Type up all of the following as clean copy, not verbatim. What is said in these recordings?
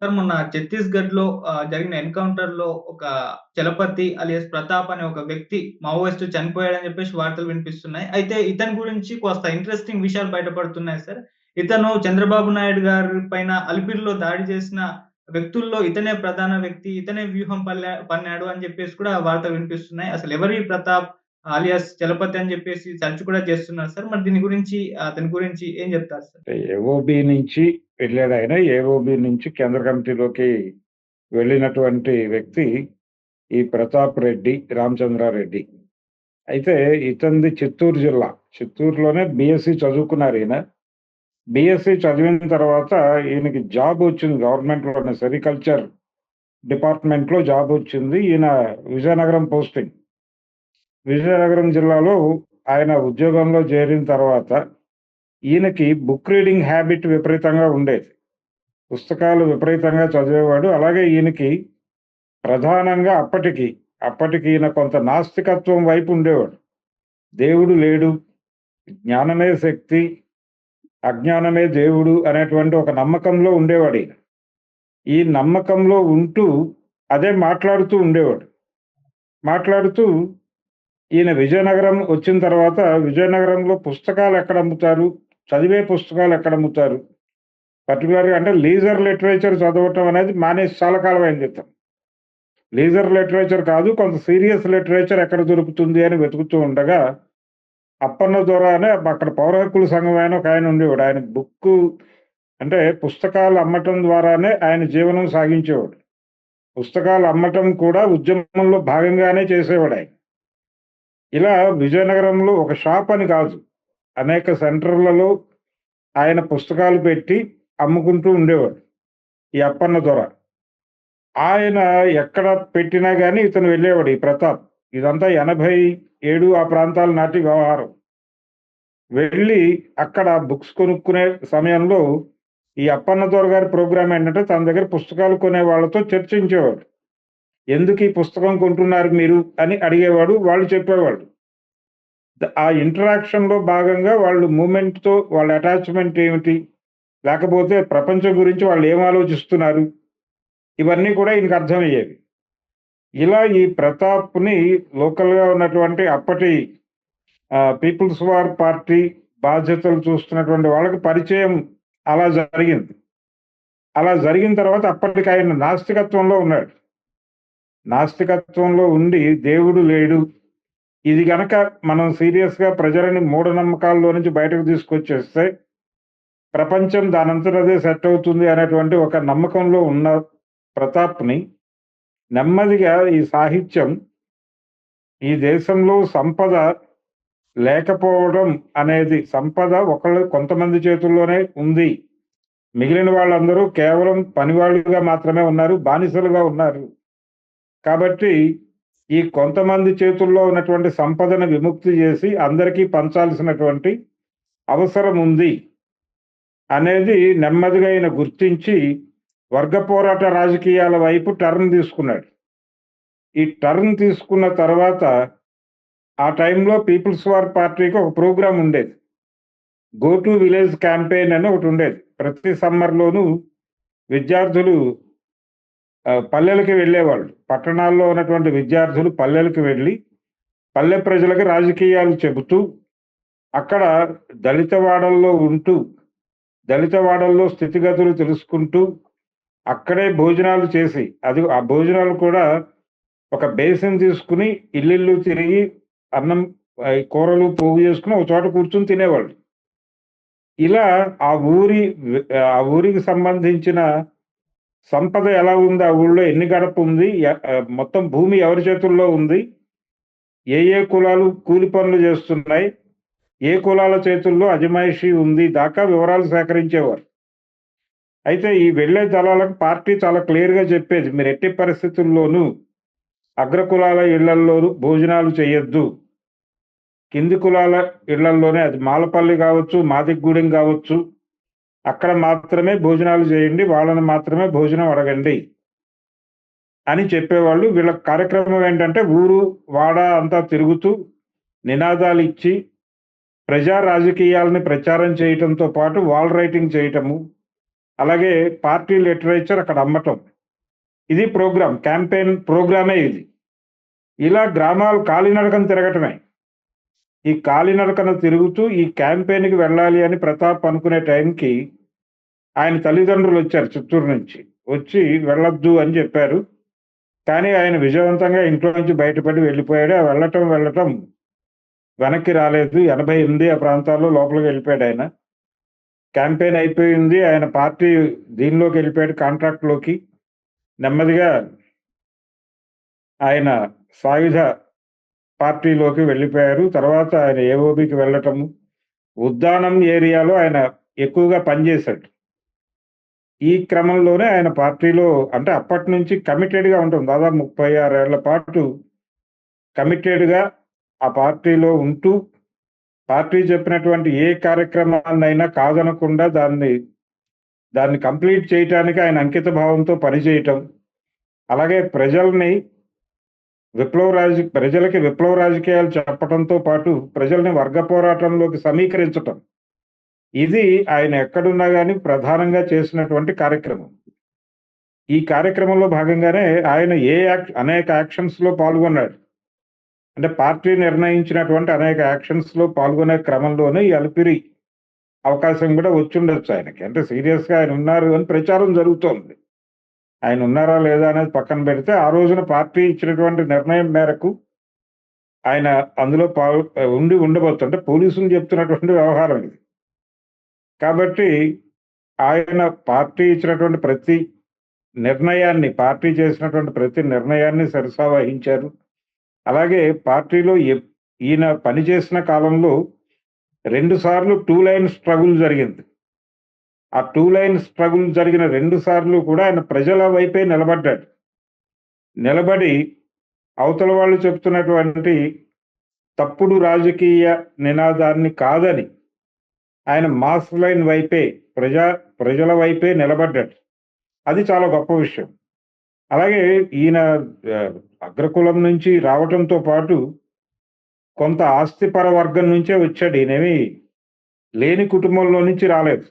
Sir మొన్న ఛత్తీస్‌గఢ్‌లో జరిగిన ఎన్‌కౌంటర్‌లో ఒక చలపతి అలియాస్ ప్రతాప్ అనే ఒక వ్యక్తి మావోయిస్ట్ చనిపోయాడని చెప్పేసి వార్తలు వినిపిస్తున్నాయి. అయితే ఇతని గురించి కాస్త ఇంట్రెస్టింగ్ విషయాలు బయటపడుతున్నాయి సార్. ఇతను చంద్రబాబు నాయుడు గారి పైన అలిపిరిలో దాడి చేసిన వ్యక్తుల్లో ఇతనే ప్రధాన వ్యక్తి. ఇతనే వ్యూహం పన్నాడు అని చెప్పేసి కూడా వార్తలు వినిపిస్తున్నాయి. అసలు ఎవరు ఈ ప్రతాప్ అలియాస్ చలపతి అని చెప్పేసి సెర్చ్ కూడా చేస్తున్నారు సార్. మరి దీని గురించి అతని గురించి ఏం చెప్తారు సార్? ఏఓబి నుంచి వెళ్ళాడాయన. ఏఓబి నుంచి కేంద్ర కమిటీలోకి వెళ్ళినటువంటి వ్యక్తి ఈ ప్రతాప్ రెడ్డి, రామచంద్రారెడ్డి. అయితే ఇతనిది చిత్తూరు జిల్లా. చిత్తూరులోనే బీఎస్సీ చదువుకున్నారు ఈయన. బీఎస్సీ చదివిన తర్వాత ఈయనకి జాబ్ వచ్చింది గవర్నమెంట్‌లోనే సెరికల్చర్ డిపార్ట్మెంట్‌లో జాబ్ వచ్చింది. ఈయన విజయనగరం పోస్టింగ్. విజయనగరం జిల్లాలో ఆయన ఉద్యోగంలో చేరిన తర్వాత ఈయనకి బుక్ రీడింగ్ హ్యాబిట్ విపరీతంగా ఉండేది. పుస్తకాలు విపరీతంగా చదివేవాడు. అలాగే ఈయనకి ప్రధానంగా అప్పటికి ఈయన కొంత నాస్తికత్వం వైపు ఉండేవాడు. దేవుడు లేడు, జ్ఞానమే శక్తి, అజ్ఞానమే దేవుడు అనేటువంటి ఒక నమ్మకంలో ఉండేవాడు ఈయన. ఈ నమ్మకంలో ఉంటూ అదే మాట్లాడుతూ ఉండేవాడు. మాట్లాడుతూ ఈయన విజయనగరం వచ్చిన తర్వాత విజయనగరంలో పుస్తకాలు ఎక్కడ అమ్ముతారు, చదివే పుస్తకాలు ఎక్కడ అమ్ముతారు, పర్టికులర్‌గా అంటే లీజర్ లిటరేచర్ చదవటం అనేది మానేసి చాలా కాలం అయింది ఇతను. లీజర్ లిటరేచర్ కాదు, కొంత సీరియస్ లిటరేచర్ ఎక్కడ దొరుకుతుంది అని వెతుకుతూ ఉండగా, అప్పన్న దొర అనే అక్కడ పౌర హక్కుల సంఘం ఆయన ఒకాయన ఉండేవాడు. ఆయన బుక్కు అంటే పుస్తకాలు అమ్మటం ద్వారానే ఆయన జీవనం సాగించేవాడు. పుస్తకాలు అమ్మటం కూడా ఉద్యమంలో భాగంగానే చేసేవాడాయన. ఇలా విజయనగరంలో ఒక షాప్ అని కాదు, అనేక సెంటర్‌లలో ఆయన పుస్తకాలు పెట్టి అమ్ముకుంటూ ఉండేవాడు. ఈ అప్పన్న దొర. ఆయన ఎక్కడ పెట్టినా గాని ఇతను వెళ్ళేవాడు ఈ ప్రతాప్. ఇదంతా 87 ఆ ప్రాంతాల నాటి వ్యవహారం. వెళ్ళి అక్కడ బుక్స్ కొనుక్కునే సమయంలో ఈ అప్పన్న దొర గారి ప్రోగ్రామ్ ఏంటంటే తన దగ్గర పుస్తకాలు కొనే వాళ్ళతో చర్చించేవాడు. ఎందుకు ఈ పుస్తకం కొంటున్నారు మీరు అని అడిగేవాడు. వాళ్ళు చెప్పేవాళ్ళు. ఆ ఇంటరాక్షన్‌లో భాగంగా వాళ్ళు మూవ్‌మెంట్‌తో వాళ్ళ అటాచ్‌మెంట్ ఏమిటి? లేకపోతే ప్రపంచం గురించి వాళ్ళు ఏం ఆలోచిస్తున్నారు? ఇవన్నీ కూడా ఈయనకు అర్థమయ్యేవి. ఇలా ఈ ప్రతాప్‌ని లోకల్‌గా ఉన్నటువంటి అప్పటి పీపుల్స్ వార్ పార్టీ బాధ్యతలు చూస్తున్నటువంటి వాళ్ళకి పరిచయం అలా జరిగింది. అలా జరిగిన తర్వాత అప్పటికి ఆయన నాస్తికత్వంలో ఉన్నాడు. నాస్తికత్వంలో ఉండి దేవుడు లేడు. ఇది గనక మనం సీరియస్‌గా ప్రజలని మూఢనమ్మకాల్లో నుంచి బయటకు తీసుకొచ్చేస్తే ప్రపంచం దానంతట అదే సెట్ అవుతుంది అనేటువంటి ఒక నమ్మకంలో ఉన్న ప్రతాప్‌ని నెమ్మదిగా ఈ సాహిత్యం ఈ దేశంలో సంపద లేకపోవడం అనేది సంపద కొంతమంది చేతుల్లోనే ఉంది. మిగిలిన వాళ్ళందరూ కేవలం పనివాళ్ళుగా మాత్రమే ఉన్నారు. బానిసలుగా ఉన్నారు. కాబట్టి ఈ కొంతమంది చేతుల్లో ఉన్నటువంటి సంపదను విముక్తి చేసి అందరికీ పంచాల్సినటువంటి అవసరం ఉంది అనేది నెమ్మదిగా ఈయన గుర్తించి వర్గ పోరాట రాజకీయాల వైపు టర్న్ తీసుకున్నాడు. ఈ టర్న్ తీసుకున్న తర్వాత ఆ టైంలో పీపుల్స్ వార్ పార్టీకి ఒక ప్రోగ్రామ్ ఉండేది. గో టు విలేజ్ క్యాంపెయిన్ అని ఒకటి ఉండేది. ప్రతి సమ్మర్‌లోనూ విద్యార్థులు పల్లెలకి వెళ్ళేవాళ్ళు. పట్టణాల్లో ఉన్నటువంటి విద్యార్థులు పల్లెలకు వెళ్ళి, పల్లె ప్రజలకి రాజకీయాలు చెబుతూ, అక్కడ దళిత వాడల్లో ఉంటూ, దళిత వాడల్లో స్థితిగతులు తెలుసుకుంటూ, అక్కడే భోజనాలు చేసి, అది ఆ భోజనాలు కూడా ఒక బేసిన్ తీసుకొని ఇల్లిల్లు తిరిగి అన్నం కూరలు పోగు చేసుకొని ఒక చోట కూర్చొని తినేవాళ్ళు. ఇలా ఆ ఊరికి సంబంధించిన సంపద ఎలా ఉంది? ఆ ఊళ్ళో ఎన్ని గడప ఉంది? మొత్తం భూమి ఎవరి చేతుల్లో ఉంది? ఏ కులాలు కూలి పనులు చేస్తున్నాయి? ఏ కులాల చేతుల్లో అజమాయిషీ ఉంది? దాకా వివరాలు సేకరించేవారు. అయితే ఈ వెళ్ళే దళాలకు పార్టీ చాలా క్లియర్‌గా చెప్పేది. మీరు ఎట్టి పరిస్థితుల్లోనూ అగ్రకులాల ఇళ్లల్లోనూ భోజనాలు చేయొద్దు. కింది కులాల ఇళ్లల్లోనే అది మాలపల్లి కావచ్చు, మాదిగూడెం కావచ్చు, అక్కడ మాత్రమే భోజనాలు చేయండి. వాళ్ళని మాత్రమే భోజనం అడగండి అని చెప్పేవాళ్ళు. వీళ్ళ కార్యక్రమం ఏంటంటే ఊరు, వాడ అంతా తిరుగుతూ నినాదాలిచ్చి ప్రజా రాజకీయాలని ప్రచారం చేయటంతో పాటు వాల్ రైటింగ్ చేయటము, అలాగే పార్టీ లిటరేచర్ అక్కడ అమ్మటం. ఇది ప్రోగ్రామ్, క్యాంపెయిన్ ప్రోగ్రామే ఇది. ఇలా గ్రామాలు కాలినడకన తిరగటమే. ఈ కాలినడకన తిరుగుతూ ఈ క్యాంపెయిన్‌కి వెళ్ళాలి అని ప్రతాప్ అనుకునే టైంకి ఆయన తల్లిదండ్రులు వచ్చారు చిత్తూరు నుంచి. వచ్చి వెళ్ళొద్దు అని చెప్పారు. కానీ ఆయన విజయవంతంగా ఇంట్లో నుంచి బయటపడి వెళ్ళిపోయాడు. ఆ వెళ్ళటం వెనక్కి రాలేదు. 88 ఆ ప్రాంతాల్లో లోపలికి వెళ్ళిపోయాడు ఆయన. క్యాంపెయిన్ అయిపోయింది. ఆయన పార్టీ దీనిలోకి వెళ్ళిపోయాడు, కాంట్రాక్ట్‌లోకి. నెమ్మదిగా ఆయన సాయుధ పార్టీలోకి వెళ్ళిపోయారు. తర్వాత ఆయన ఏఓబీకి వెళ్ళటము, ఉద్దానం ఏరియాలో ఆయన ఎక్కువగా పనిచేశాడు. ఈ క్రమంలోనే ఆయన పార్టీలో అంటే అప్పటి నుంచి కమిటెడ్‌గా ఉంటుంది. దాదాపు 36 ఏళ్ల పాటు కమిటెడ్‌గా ఆ పార్టీలో ఉంటూ, పార్టీ చెప్పినటువంటి ఏ కార్యక్రమాన్నైనా కాదనకుండా దాన్ని కంప్లీట్ చేయటానికి ఆయన అంకిత భావంతో పనిచేయటం. అలాగే ప్రజలకి విప్లవ రాజకీయాలు చెప్పటంతో పాటు ప్రజల్ని వర్గ పోరాటంలోకి సమీకరించటం. ఇది ఆయన ఎక్కడున్నా గాని ప్రధానంగా చేసినటువంటి కార్యక్రమం. ఈ కార్యక్రమంలో భాగంగానే ఆయన అనేక యాక్షన్స్‌లో పాల్గొన్నాడు. అంటే పార్టీ నిర్ణయించినటువంటి అనేక యాక్షన్స్‌లో పాల్గొనే క్రమంలోనే ఈ అలిపిరి అవకాశం కూడా వచ్చుండొచ్చు ఆయనకి. అంటే సీరియస్‌గా ఆయన ఉన్నారు అని ప్రచారం జరుగుతోంది. ఆయన ఉన్నారా లేదా అనేది పక్కన పెడితే, ఆ రోజున పార్టీ ఇచ్చినటువంటి నిర్ణయం మేరకు ఆయన అందులో ఉండబోతు. అంటే పోలీసులు చెప్తున్నటువంటి వ్యవహారం ఇది. కాబట్టి ఆయన పార్టీ ఇచ్చినటువంటి పార్టీ చేసినటువంటి ప్రతి నిర్ణయాన్ని శిరసా వహించారు. అలాగే పార్టీలో ఈయన పనిచేసిన కాలంలో 2 సార్లు 2 లైన్ స్ట్రగుల్ జరిగింది. ఆ 2 లైన్ స్ట్రగుల్ జరిగిన 2 సార్లు కూడా ఆయన ప్రజల వైపే నిలబడ్డాడు. నిలబడి అవతల వాళ్ళు చెప్తున్నటువంటి తప్పుడు రాజకీయ నినాదాన్ని కాదని ఆయన మాస్ లైన్ వైపే, ప్రజల వైపే నిలబడ్డాడు. అది చాలా గొప్ప విషయం. అలాగే ఈయన అగ్రకులం నుంచి రావటంతో పాటు కొంత ఆస్తిపర వర్గం నుంచే వచ్చాడు. ఈయనేమి లేని కుటుంబంలో నుంచి రాలేదు.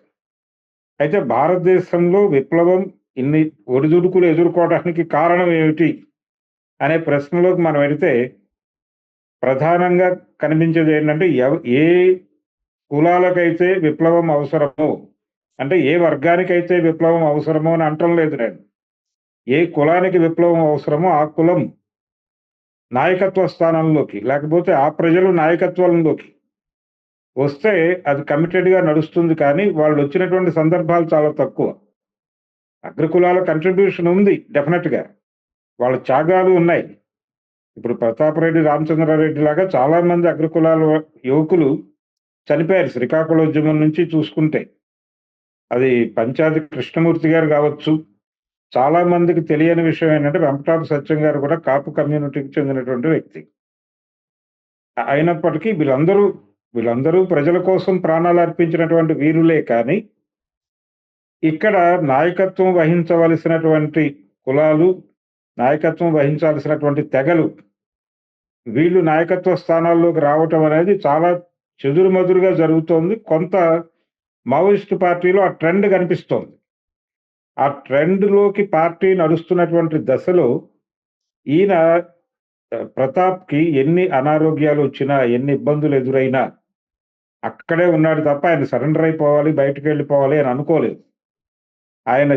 అయితే భారతదేశంలో విప్లవం ఇన్ని ఒడిదుడుకులు ఎదుర్కోవడానికి కారణం ఏమిటి అనే ప్రశ్నలోకి మనం వెళితే, ప్రధానంగా కనిపించేది ఏంటంటే, ఏ కులాలకైతే విప్లవం అవసరమో, అంటే ఏ వర్గానికైతే విప్లవం అవసరమో అని అంటం లేదు నేను. ఏ కులానికి విప్లవం అవసరమో ఆ కులం నాయకత్వ స్థానంలోకి, లేకపోతే ఆ ప్రజలు నాయకత్వంలోకి వస్తే అది కమిటెడ్‌గా నడుస్తుంది. కానీ వాళ్ళు వచ్చినటువంటి సందర్భాలు చాలా తక్కువ. అగ్రకులాల కంట్రిబ్యూషన్ ఉంది డెఫినెట్‌గా. వాళ్ళ త్యాగాలు ఉన్నాయి. ఇప్పుడు ప్రతాపరెడ్డి, రామచంద్రారెడ్డి లాగా చాలా మంది అగ్రకులాల యువకులు చనిపోయారు శ్రీకాకుళం ఉద్యమం నుంచి చూసుకుంటే. అది పంచాది కృష్ణమూర్తి గారు కావచ్చు. చాలా మందికి తెలియని విషయం ఏంటంటే, వెంపటాపు సత్యం గారు కూడా కాపు కమ్యూనిటీకి చెందినటువంటి వ్యక్తి. అయినప్పటికీ వీళ్ళందరూ ప్రజల కోసం ప్రాణాలు అర్పించినటువంటి వీరులే. కానీ ఇక్కడ నాయకత్వం వహించవలసినటువంటి కులాలు, నాయకత్వం వహించాల్సినటువంటి తెగలు, వీళ్ళు నాయకత్వ స్థానాల్లోకి రావటం అనేది చాలా చెదురుమదురుగా జరుగుతోంది. కొంత మావోయిస్టు పార్టీలో ఆ ట్రెండ్ కనిపిస్తోంది. ఆ ట్రెండ్‌లోకి పార్టీ నడుస్తున్నటువంటి దశలో ఈయన ప్రతాప్‌కి ఎన్ని అనారోగ్యాలు వచ్చినా, ఎన్ని ఇబ్బందులు ఎదురైనా అక్కడే ఉన్నాడు తప్ప ఆయన సరెండర్ అయిపోవాలి, బయటికెళ్ళిపోవాలి అని అనుకోలేదు. ఆయన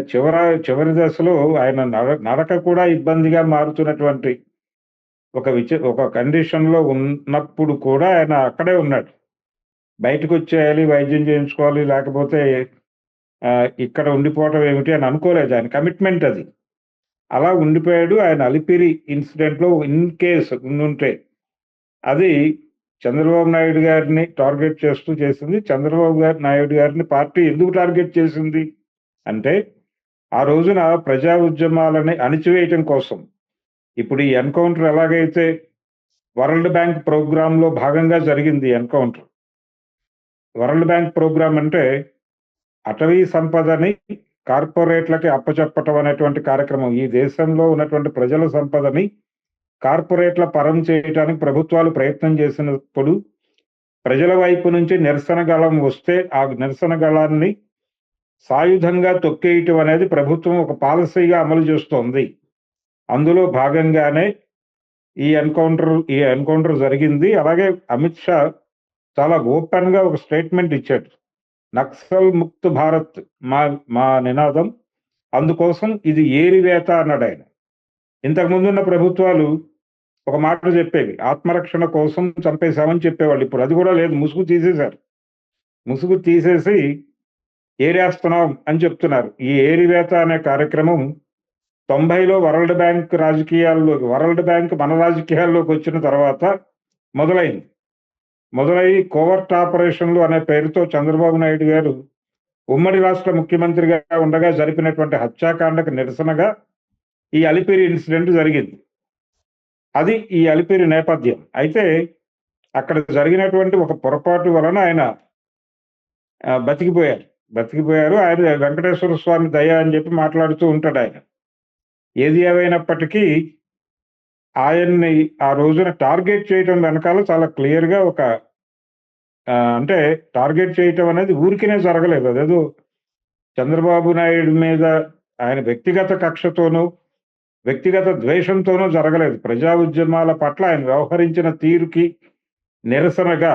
చివరి దశలో ఆయన నడక కూడా ఇబ్బందిగా మారుతున్నటువంటి ఒక కండిషన్‌లో ఉన్నప్పుడు కూడా ఆయన అక్కడే ఉన్నాడు. బయటకొచ్చేయాలి, వైద్యం చేయించుకోవాలి, లేకపోతే ఇక్కడ ఉండిపోవటం ఏమిటి అని అనుకోలేదు. ఆయన కమిట్మెంట్ అది. అలా ఉండిపోయాడు. ఆయన అలిపిరి ఇన్సిడెంట్‌లో ఇన్ కేస్ ఉండుంటే అది చంద్రబాబు నాయుడు గారిని టార్గెట్ చేస్తూ చేసింది. చంద్రబాబు నాయుడు గారిని పార్టీ ఎందుకు టార్గెట్ చేసింది అంటే, ఆ రోజున ప్రజా ఉద్యమాలని అణిచివేయటం కోసం. ఇప్పుడు ఈ ఎన్‌కౌంటర్ ఎలాగైతే వరల్డ్ బ్యాంక్ ప్రోగ్రామ్‌లో భాగంగా జరిగింది ఎన్‌కౌంటర్. వరల్డ్ బ్యాంక్ ప్రోగ్రామ్ అంటే అటవీ సంపదని కార్పొరేట్లకి అప్పచెప్పటం అనేటువంటి కార్యక్రమం. ఈ దేశంలో ఉన్నటువంటి ప్రజల సంపదని కార్పొరేట్ల పరం చేయటానికి ప్రభుత్వాలు ప్రయత్నం చేసినప్పుడు ప్రజల వైపు నుంచి నిరసన గళం వస్తే, ఆ నిరసన గళాన్ని సాయుధంగా తొక్కేయటం అనేది ప్రభుత్వం ఒక పాలసీగా అమలు చేస్తోంది. అందులో భాగంగానే ఈ ఎన్కౌంటర్ జరిగింది. అలాగే అమిత్ షా చాలా ఓపెన్ గా ఒక స్టేట్మెంట్ ఇచ్చాడు. నక్సల్ ముక్త్ భారత్ మా మా నినాదం, అందుకోసం ఇది ఏరివేత అన్నాడు ఆయన. ఇంతకు ముందున్న ప్రభుత్వాలు ఒక మాట చెప్పేవి, ఆత్మరక్షణ కోసం చంపేశామని చెప్పేవాళ్ళు. ఇప్పుడు అది కూడా లేదు, ముసుగు తీసేశారు. ముసుగు తీసేసి ఏరేస్తున్నాం అని చెప్తున్నారు. ఈ ఏరివేత అనే కార్యక్రమం 90లో వరల్డ్ బ్యాంక్ మన రాజకీయాల్లోకి వచ్చిన తర్వాత మొదలై కోవర్ట్ ఆపరేషన్లు అనే పేరుతో చంద్రబాబు నాయుడు గారు ఉమ్మడి రాష్ట్ర ముఖ్యమంత్రిగా ఉండగా జరిపినటువంటి హత్యాకాండకు నిరసనగా ఈ అలిపిరి ఇన్సిడెంట్ జరిగింది. అది ఈ అలిపిరి నేపథ్యం. అయితే అక్కడ జరిగినటువంటి ఒక పొరపాటు వలన ఆయన బతికిపోయారు. ఆయన వెంకటేశ్వర స్వామి దయ అని చెప్పి మాట్లాడుతూ ఉంటాడు ఆయన. ఏది ఏమైనప్పటికీ ఆయన్ని ఆ రోజున టార్గెట్ చేయటం వెనకాల చాలా క్లియర్ గా ఒక అంటే టార్గెట్ చేయటం అనేది ఊరికినే జరగలేదు. అదేదో చంద్రబాబు నాయుడు మీద ఆయన వ్యక్తిగత కక్షతోనూ వ్యక్తిగత ద్వేషంతోనూ జరగలేదు. ప్రజా ఉద్యమాల పట్ల ఆయన వ్యవహరించిన తీరుకి నిరసనగా